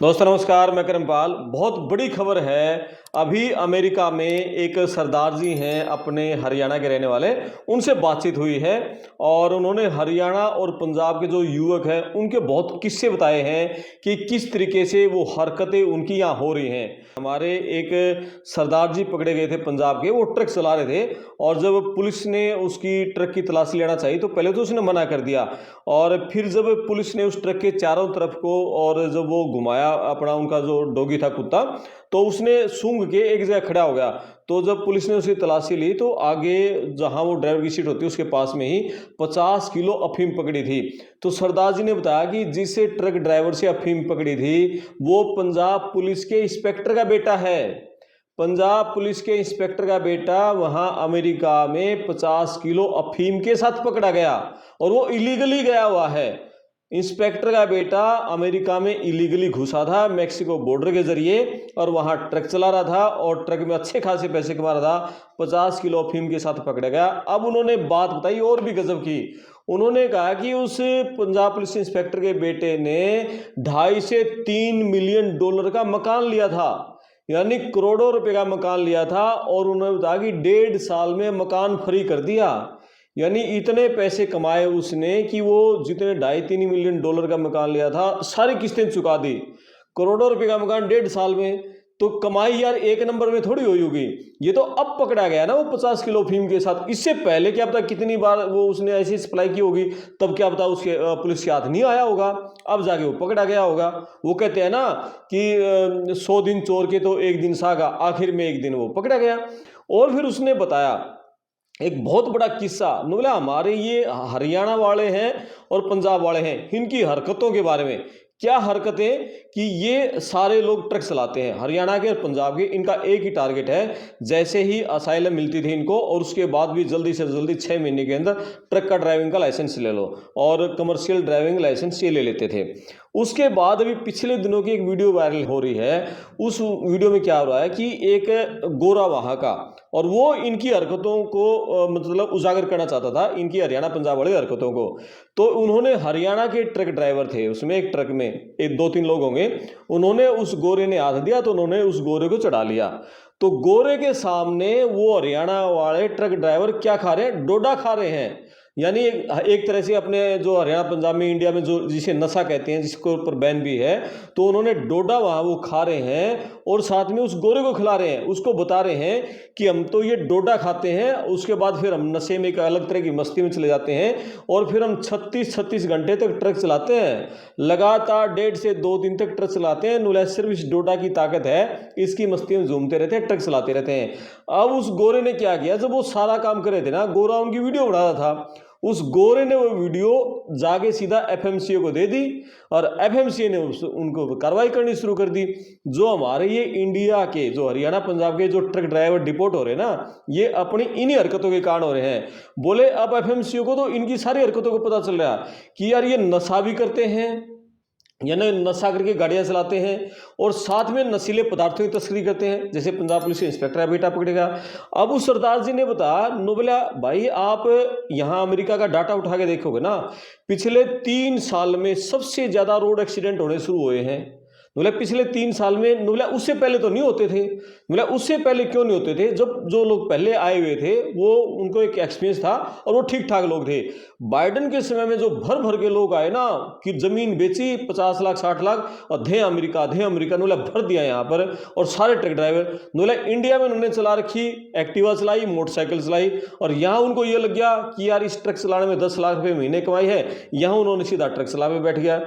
दोस्तों नमस्कार, मैं करमपाल। बहुत बड़ी खबर है। अभी अमेरिका में एक सरदार जी हैं अपने हरियाणा के रहने वाले, उनसे बातचीत हुई है और उन्होंने हरियाणा और पंजाब के जो युवक हैं उनके बहुत किस्से बताए हैं कि किस तरीके से वो हरकतें उनकी यहाँ हो रही हैं। हमारे एक सरदार जी पकड़े गए थे पंजाब के, वो ट्रक चला रहे थे और जब पुलिस ने उसकी ट्रक की तलाशी लेना चाहिए तो पहले तो उसने मना कर दिया और फिर जब पुलिस ने उस ट्रक के चारों तरफ को और जब वो घुमाया अपना उनका जो डॉगी था कुत्ता, तो उसने सूंघ के एक जगह खड़ा हो गया। तो जब पुलिस ने उसकी तलाशी ली तो आगे जहां वो ड्राइवर की सीट होती है उसके पास में ही 50 किलो अफीम पकड़ी थी। तो सरदार जी ने बताया कि जिससे ट्रक ड्राइवर से अफीम पकड़ी थी वो पंजाब पुलिस के इंस्पेक्टर का बेटा है। पंजाब पुलिस के इंस्पेक्टर का बेटा वहां अमेरिका में 50 किलो अफीम के साथ पकड़ा गया और वो इलीगली गया हुआ है। इंस्पेक्टर का बेटा अमेरिका में इलीगली घुसा था मैक्सिको बॉर्डर के जरिए और वहां ट्रक चला रहा था और ट्रक में अच्छे खासे पैसे कमा रहा था। 50 किलो अफीम के साथ पकड़ा गया। अब उन्होंने बात बताई और भी गजब की। उन्होंने कहा कि उस पंजाब पुलिस इंस्पेक्टर के बेटे ने 2.5 से 3 मिलियन डॉलर का मकान लिया था, यानी करोड़ों रुपए का मकान लिया था और उन्होंने बताया कि 1.5 साल में मकान फ्री कर दिया। यानी इतने पैसे कमाए उसने कि वो जितने 2.5-3 मिलियन डॉलर का मकान लिया था सारी किस्तें चुका दी। करोड़ों रुपए का मकान 1.5 साल में, तो कमाई यार एक नंबर में थोड़ी हुई होगी। ये तो अब पकड़ा गया ना वो 50 किलो अफीम के साथ। इससे पहले क्या पता कितनी बार वो उसने ऐसी सप्लाई की होगी, तब क्या पता उसके पुलिस के हाथ नहीं आया होगा, अब जाके वो पकड़ा गया होगा। वो कहते हैं ना कि 100 दिन चोर के तो एक दिन सागा, आखिर में एक दिन वो पकड़ा गया। और फिर उसने बताया एक बहुत बड़ा किस्सा। बोला हमारे ये हरियाणा वाले हैं और पंजाब वाले हैं, इनकी हरकतों के बारे में। क्या हरकतें कि ये सारे लोग ट्रक चलाते हैं हरियाणा के और पंजाब के। इनका एक ही टारगेट है, जैसे ही असाइलम मिलती थी इनको और उसके बाद भी जल्दी से जल्दी 6 महीने के अंदर ट्रक का ड्राइविंग का लाइसेंस ले लो और कमर्शियल ड्राइविंग लाइसेंस ये ले लेते थे। उसके बाद अभी पिछले दिनों की एक वीडियो वायरल हो रही है। उस वीडियो में क्या हो रहा है कि एक गोरा वहां का, और वो इनकी हरकतों को मतलब उजागर करना चाहता था, इनकी हरियाणा पंजाब वाली हरकतों को। तो उन्होंने हरियाणा के ट्रक ड्राइवर थे उसमें, एक ट्रक में एक 2-3 लोग होंगे, उन्होंने उस गोरे ने हाथ दिया तो उन्होंने उस गोरे को चढ़ा लिया। तो गोरे के सामने वो हरियाणा वाले ट्रक ड्राइवर क्या खा रहे हैं? डोडा खा रहे हैं। यानी एक तरह से अपने जो हरियाणा पंजाब में इंडिया में जो जिसे नशा कहते हैं, जिसके ऊपर बैन भी है, तो उन्होंने डोडा वहां वो खा रहे हैं और साथ में उस गोरे को खिला रहे हैं। उसको बता रहे हैं कि हम तो ये डोडा खाते हैं, उसके बाद फिर हम नशे में एक अलग तरह की मस्ती में चले जाते हैं और फिर हम 36-36 घंटे तक ट्रक चलाते हैं, लगातार 1.5 से 2 दिन तक ट्रक चलाते हैं। नुला सिर्फ इस डोडा की ताकत है, इसकी मस्ती में झूमते रहते हैं, ट्रक चलाते रहते हैं। अब उस गोरे ने क्या किया, जब वो सारा काम कर रहे थे ना, गोरा उनकी वीडियो बना रहा था, उस गोरे ने वो वीडियो जाके सीधा एफएमसीए को दे दी और एफएमसीए ने उनको कार्रवाई करनी शुरू कर दी। जो हमारे ये इंडिया के जो हरियाणा पंजाब के जो ट्रक ड्राइवर डिपोर्ट हो रहे हैं ना, ये अपनी इन्हीं हरकतों के कारण हो रहे हैं। बोले अब एफएमसीए को तो इनकी सारी हरकतों को पता चल रहा है कि यार ये नशा भी करते हैं, यानी नशा करके गाड़ियां चलाते हैं और साथ में नशीले पदार्थों की तस्करी करते हैं। जैसे पंजाब पुलिस के इंस्पेक्टर का बेटा पकड़ेगा। अब उस सरदार जी ने बताया, नोबेला भाई आप यहाँ अमेरिका का डाटा उठा के देखोगे ना, पिछले 3 साल में सबसे ज्यादा रोड एक्सीडेंट होने शुरू हुए हैं। बोले पिछले 3 साल में, बोला उससे पहले तो नहीं होते थे। बोला उससे पहले क्यों नहीं होते थे? जब जो लोग पहले आए हुए थे वो उनको एक एक्सपीरियंस था और वो ठीक ठाक लोग थे। बाइडन के समय में जो भर भर के लोग आए ना कि जमीन बेची 50 लाख 60 लाख और धे अमेरिका बोला भर दिया यहाँ पर, और सारे ट्रक ड्राइवर बोला इंडिया में उन्होंने चला रखी, एक्टिवा चलाई, मोटरसाइकिल चलाई, और यहाँ उनको ये लग गया कि यार इस ट्रक चलाने में 10 लाख रुपये महीने कमाई है, यहाँ उन्होंने सीधा ट्रक चला पे बैठ गया।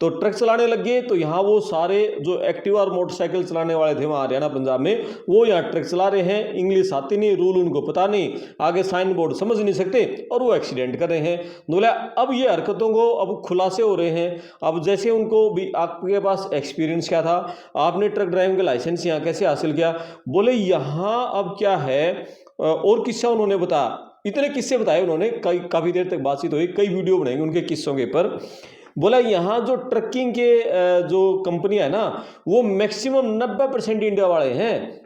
तो ट्रक चलाने लग गए। तो यहाँ वो सारे जो एक्टिवा और मोटरसाइकिल चलाने वाले थे वहाँ हरियाणा पंजाब में, वो यहाँ ट्रक चला रहे हैं, इंग्लिश आती नहीं, रूल उनको पता नहीं, आगे साइन बोर्ड समझ नहीं सकते और वो एक्सीडेंट कर रहे हैं। बोला अब ये हरकतों को अब खुलासे हो रहे हैं। अब जैसे उनको भी आपके पास एक्सपीरियंस क्या था, आपने ट्रक ड्राइविंग का लाइसेंस यहाँ कैसे हासिल किया? बोले यहाँ अब क्या है, और किस्सा उन्होंने बताया। इतने किस्से बताए उन्होंने, काफी देर तक बातचीत हुई, कई वीडियो बनाएंगे उनके किस्सों के ऊपर। बोला यहाँ जो ट्रकिंग के जो कंपनी है ना, वो मैक्सिमम 90% इंडिया वाले हैं।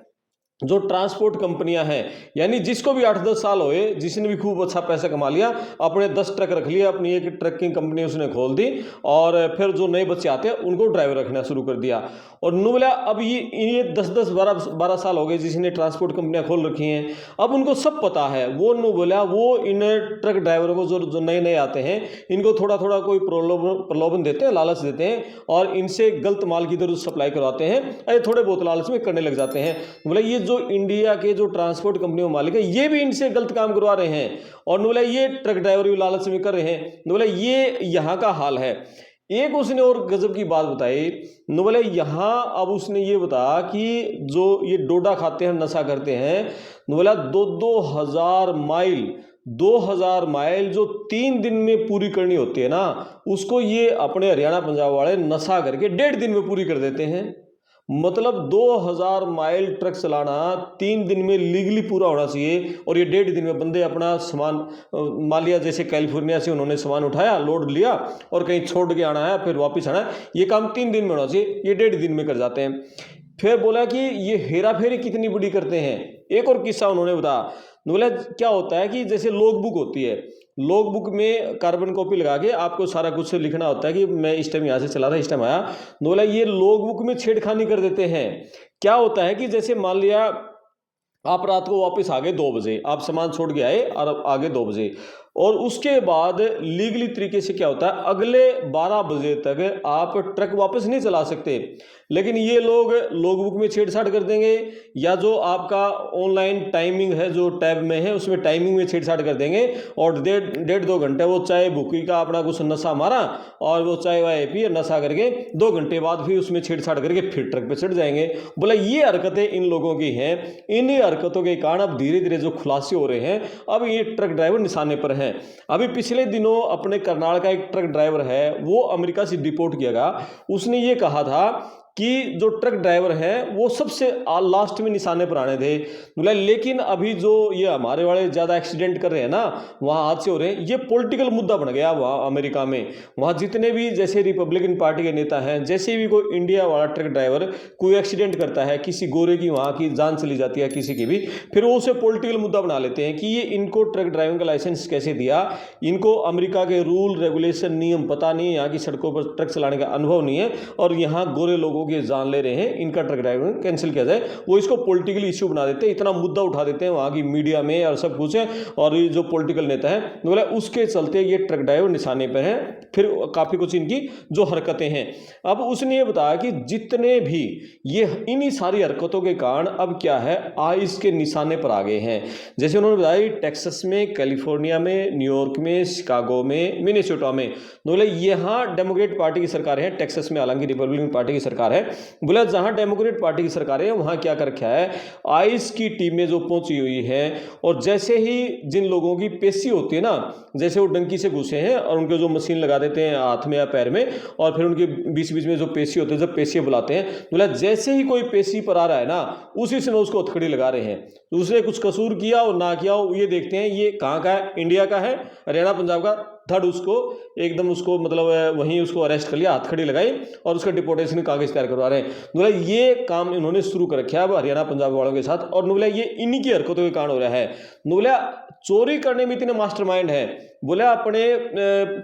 जो ट्रांसपोर्ट कंपनियां हैं, यानी जिसको भी 8-10 साल हुए, जिसने भी खूब अच्छा पैसा कमा लिया, अपने 10 ट्रक रख लिया, अपनी एक ट्रकिंग कंपनी उसने खोल दी, और फिर जो नए बच्चे आते हैं उनको ड्राइवर रखना शुरू कर दिया। और नु बोला अब ये 10-10 12 साल हो गए जिसने ट्रांसपोर्ट कंपनियां खोल रखी हैं, अब उनको सब पता है। वो नु बोला वो इन ट्रक ड्राइवरों को जो नए नए आते हैं, इनको थोड़ा थोड़ा कोई प्रलोभन देते हैं, लालच देते हैं, और इनसे गलत माल की इधर सप्लाई करवाते हैं, अरे थोड़े बहुत लालच में करने लग जाते हैं। बोला ये जो इंडिया के जो ट्रांसपोर्ट कंपनियों मालिक है, ये भी इनसे गलत काम करवा रहे हैं, और बोला ये ट्रक ड्राइवर भी लालच में कर रहे हैं। बोला ये यहाँ का हाल है। एक उसने और गजब की बात बताई, बोले यहाँ अब उसने ये बताया कि जो ये डोडा खाते हैं, नशा करते हैं, बोला 2000 माइल जो 3 दिन में पूरी करनी होती है ना, उसको ये अपने हरियाणा पंजाब वाले नशा करके 1.5 दिन में पूरी कर देते हैं। मतलब 2000 माइल ट्रक चलाना 3 दिन में लीगली पूरा होना चाहिए, और ये 1.5 दिन में बंदे अपना सामान, मान लिया जैसे कैलिफोर्निया से उन्होंने सामान उठाया, लोड लिया और कहीं छोड़ के आना है, फिर वापस आना है, ये काम 3 दिन में होना चाहिए, ये 1.5 दिन में कर जाते हैं। फिर बोला कि ये हेरा फेरी कितनी बड़ी करते हैं। एक और किस्सा उन्होंने बताया, बोला क्या होता है कि जैसे लॉग बुक होती है, लॉग बुक में कार्बन कॉपी लगा के आपको सारा कुछ लिखना होता है कि मैं इस टाइम यहाँ से चला था, इस टाइम आया। बोला ये लॉग बुक में छेड़खानी कर देते हैं। क्या होता है कि जैसे मान लिया आप रात को वापस आ गए 2 बजे, आप सामान छोड़ के आए और आगे 2 बजे, और उसके बाद लीगली तरीके से क्या होता है, अगले 12 बजे तक आप ट्रक वापस नहीं चला सकते। लेकिन ये लोग लॉग बुक में छेड़छाड़ कर देंगे, या जो आपका ऑनलाइन टाइमिंग है जो टैब में है उसमें टाइमिंग में छेड़छाड़ कर देंगे, और 1.5-2 घंटे वो चाहे भूखी का अपना कुछ नशा मारा, और वो चाहे वह पी नशा करके 2 घंटे बाद फिर उसमें छेड़छाड़ करके फिर ट्रक पे चढ़ जाएंगे। बोला ये हरकतें इन लोगों की हैं। इन्हीं हरकतों के कारण अब धीरे धीरे जो खुलासे हो रहे हैं, अब ये ट्रक ड्राइवर निशाने पर हैं। अभी पिछले दिनों अपने करनाल का एक ट्रक ड्राइवर है, वो अमेरिका से डिपोर्ट किया गया। उसने ये कहा था कि जो ट्रक ड्राइवर हैं वो सबसे लास्ट में निशाने पर आने थे। बोला लेकिन अभी जो ये हमारे वाले ज़्यादा एक्सीडेंट कर रहे हैं ना, वहाँ हादसे हो रहे हैं, ये पॉलिटिकल मुद्दा बन गया वहाँ अमेरिका में। वहाँ जितने भी जैसे रिपब्लिकन पार्टी के नेता हैं, जैसे भी कोई इंडिया वाला ट्रक ड्राइवर कोई एक्सीडेंट करता है, किसी गोरे की वहाँ की जान चली जाती है किसी की भी, फिर वो उसे पॉलिटिकल मुद्दा बना लेते हैं कि ये इनको ट्रक ड्राइविंग का लाइसेंस कैसे दिया, इनको अमेरिका के रूल रेगुलेशन नियम पता नहीं है, यहाँ की सड़कों पर ट्रक चलाने का अनुभव नहीं है, और यहाँ गोरे लोगों की जान ले रहे हैं, इनका ट्रक ड्राइविंग कैंसिल किया जाए। वो इसको पॉलिटिकल इश्यू बना देते हैं, इतना मुद्दा उठा देते हैं वहाँ की मीडिया में और सब कुछ है, और ये जो पॉलिटिकल नेता है बोला उसके चलते ये ट्रक ड्राइवर निशाने पर हैं। फिर काफ़ी कुछ इनकी जो हरकतें हैं। अब उसने ये बताया कि जितने भी ये इन्हीं सारी हरकतों के कारण अब क्या है, आइस के निशाने पर आ गए हैं। जैसे उन्होंने बताया टेक्सास में, कैलिफोर्निया में, न्यूयॉर्क में, शिकागो में, मिनेसोटा में, बोले यहाँ डेमोक्रेट पार्टी की सरकार है। टेक्सास में हालांकि रिपब्लिकन पार्टी की सरकार है। बोला जहां डेमोक्रेट पार्टी की सरकार है वहां क्या कर रखा है, आइस की टीमें जो पहुंची हुई है, और जैसे ही जिन लोगों की पेशी होती है ना, जैसे वो डंकी से घुसे हैं और उनके जो मशीन लगा देते हैं हाथ में या पैर में, और फिर उनके बीच बीच में जो पेशी होते हैं, जब पेशी बुलाते हैं, बोला जैसे ही कोई पेशी पर आ रहा है ना, उसी समय उसको हथकड़ी लगा रहे हैं। उसने कुछ कसूर किया और ना किया हो ये देखते हैं, ये कहाँ का है, इंडिया का है, हरियाणा पंजाब का, थर्ड उसको एकदम उसको मतलब वहीं उसको अरेस्ट कर लिया, हथकड़ी लगाई और उसका डिपोर्टेशन कागज तैयार करवा रहे हैं। बोला ये काम इन्होंने शुरू कर रखा है अब हरियाणा पंजाब वालों के साथ, और बोला ये इन्हीं की हरकतों के कारण हो रहा है। बोला चोरी करने में इतने मास्टरमाइंड है। बोला अपने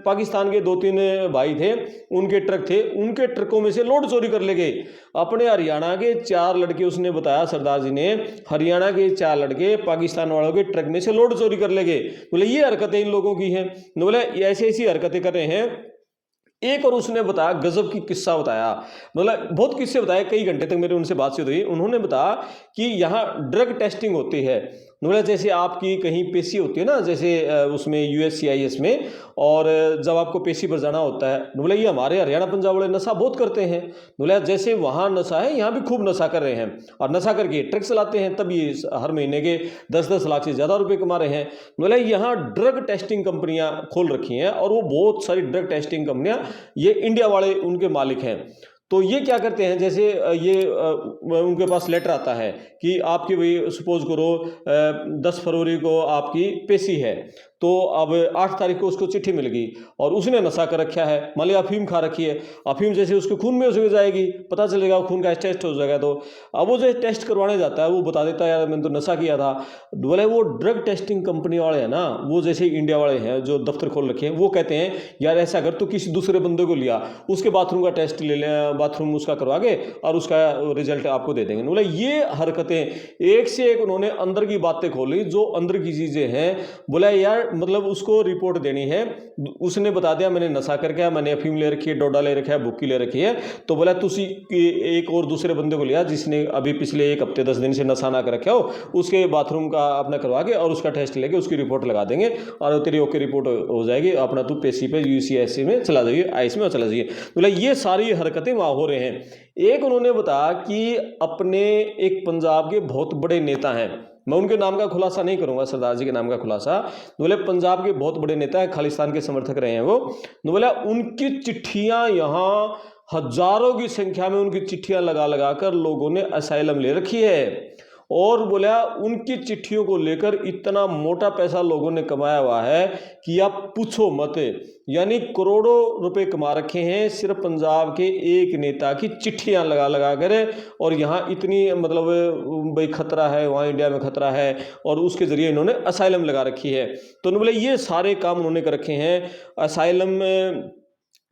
पाकिस्तान के 2-3 भाई थे, उनके ट्रक थे, उनके ट्रकों में से लोड चोरी कर ले गए। अपने हरियाणा के 4 लड़के, उसने बताया सरदार जी ने, हरियाणा के 4 लड़के पाकिस्तान वालों के ट्रक में से लोड चोरी कर ले गए। बोले ये हरकतें इन लोगों की हैं। बोले ऐसी ऐसी हरकतें कर रहे हैं। एक और उसने बताया, गजब की किस्सा बताया, मतलब बहुत किस्से बताए, कई घंटे तक मेरे उनसे बातचीत हुई। उन्होंने बताया कि यहाँ ड्रग टेस्टिंग होती है। मतलब जैसे आपकी कहीं पेशी होती है ना, जैसे उसमें USCIS में, और जब आपको पेशी पर जाना होता है, बोले ये हमारे हरियाणा पंजाब वाले नशा बहुत करते हैं। बोले जैसे वहाँ नशा है, यहाँ भी खूब नशा कर रहे हैं, और नशा करके ट्रक चलाते हैं, तब ये हर महीने के 10-10 लाख से ज़्यादा रुपये कमा रहे हैं। बोले यहाँ ड्रग टेस्टिंग कंपनियाँ खोल रखी हैं, और वो बहुत सारी ड्रग टेस्टिंग कंपनियाँ ये इंडिया वाले उनके मालिक हैं। तो ये क्या करते हैं, जैसे उनके पास लेटर आता है कि आपकी भाई सपोज करो 10 फरवरी को आपकी पेशी है, तो अब 8 तारीख को उसको चिट्ठी मिल गई और उसने नशा कर रखा है, मान लिया अफीम खा रखी है, अफीम जैसे उसके खून में उसमें जाएगी, पता चलेगा खून का टेस्ट हो जाएगा, तो अब वो जो टेस्ट करवाने जाता है वो बता देता है यार मैंने तो नशा किया था। बोले वो ड्रग टेस्टिंग कंपनी वाले हैं ना, वो जैसे इंडिया वाले हैं जो दफ्तर खोल रखे हैं, वो कहते हैं यार ऐसा अगर तो किसी दूसरे बंदे को लिया, उसके बाथरूम का टेस्ट ले लें, बाथरूम उसका करवा के और उसका रिजल्ट आपको दे देंगे। बोले ये हरकतें एक से एक उन्होंने अंदर की बातें खोली, जो अंदर की चीज़ें हैं। बोला यार मतलब उसको रिपोर्ट देनी है, उसने बता दिया मैंने नशा करके आया, मैंने अफीम ले रखी है, डोडा ले रखा है, बुक्की ले रखी है, तो बोला तुसी एक और दूसरे बंदे को लिया जिसने अभी पिछले 1 हफ्ते 10 दिन से नशा ना कर रखा हो, उसके बाथरूम का अपना करवा के और उसका टेस्ट लेके उसकी रिपोर्ट लगा देंगे और तेरी ओके रिपोर्ट हो जाएगी, अपना तू पेशी पे UCSC में चला जाइए, आईस में चला जाइए। बोला ये सारी हरकतें वहाँ हो रहे हैं। एक उन्होंने बताया कि अपने एक पंजाब के बहुत बड़े नेता हैं, मैं उनके नाम का खुलासा नहीं करूंगा, सरदार जी के नाम का खुलासा, बोले पंजाब के बहुत बड़े नेता है, खालिस्तान के समर्थक रहे हैं वो, बोले उनकी चिट्ठियां यहाँ हजारों की संख्या में उनकी चिट्ठियां लगा लगा कर लोगों ने असाइलम ले रखी है, और बोला उनकी चिट्ठियों को लेकर इतना मोटा पैसा लोगों ने कमाया हुआ है कि आप पूछो मत, यानी करोड़ों रुपए कमा रखे हैं सिर्फ पंजाब के एक नेता की चिट्ठियां लगा लगा कर। और यहाँ इतनी मतलब भाई खतरा है, वहाँ इंडिया में खतरा है, और उसके जरिए इन्होंने असाइलम लगा रखी है। तो उन्होंने बोले ये सारे काम उन्होंने कर रखे हैं असाइलम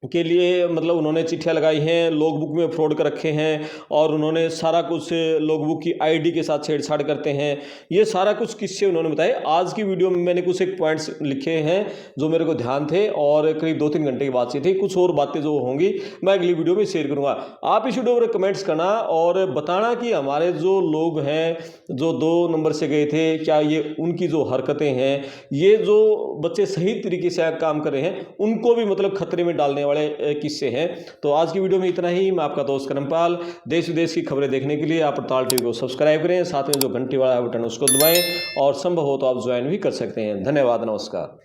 के लिए, मतलब उन्होंने चिट्ठियाँ लगाई हैं, लॉग बुक में फ्रॉड कर रखे हैं, और उन्होंने सारा कुछ लॉग बुक की ID के साथ छेड़छाड़ करते हैं। ये सारा कुछ किस्से उन्होंने बताए। आज की वीडियो में मैंने कुछ एक पॉइंट्स लिखे हैं जो मेरे को ध्यान थे, और करीब 2-3 घंटे की बातचीत थी, कुछ और बातें जो होंगी मैं अगली वीडियो में शेयर करूँगा। आप इस वीडियो पर कमेंट्स करना और बताना कि हमारे जो लोग हैं जो 2 नंबर से गए थे, क्या ये उनकी जो हरकतें हैं, ये जो बच्चे सही तरीके से काम कर रहे हैं, उनको भी मतलब खतरे में डालने वाले किस्से हैं। तो आज की वीडियो में इतना ही। मैं आपका दोस्त करमपाल, देश विदेश की खबरें देखने के लिए आप पड़ताल TV को सब्सक्राइब करें, साथ में जो घंटी वाला बटन उसको दबाएं, और संभव हो तो आप ज्वाइन भी कर सकते हैं। धन्यवाद, नमस्कार।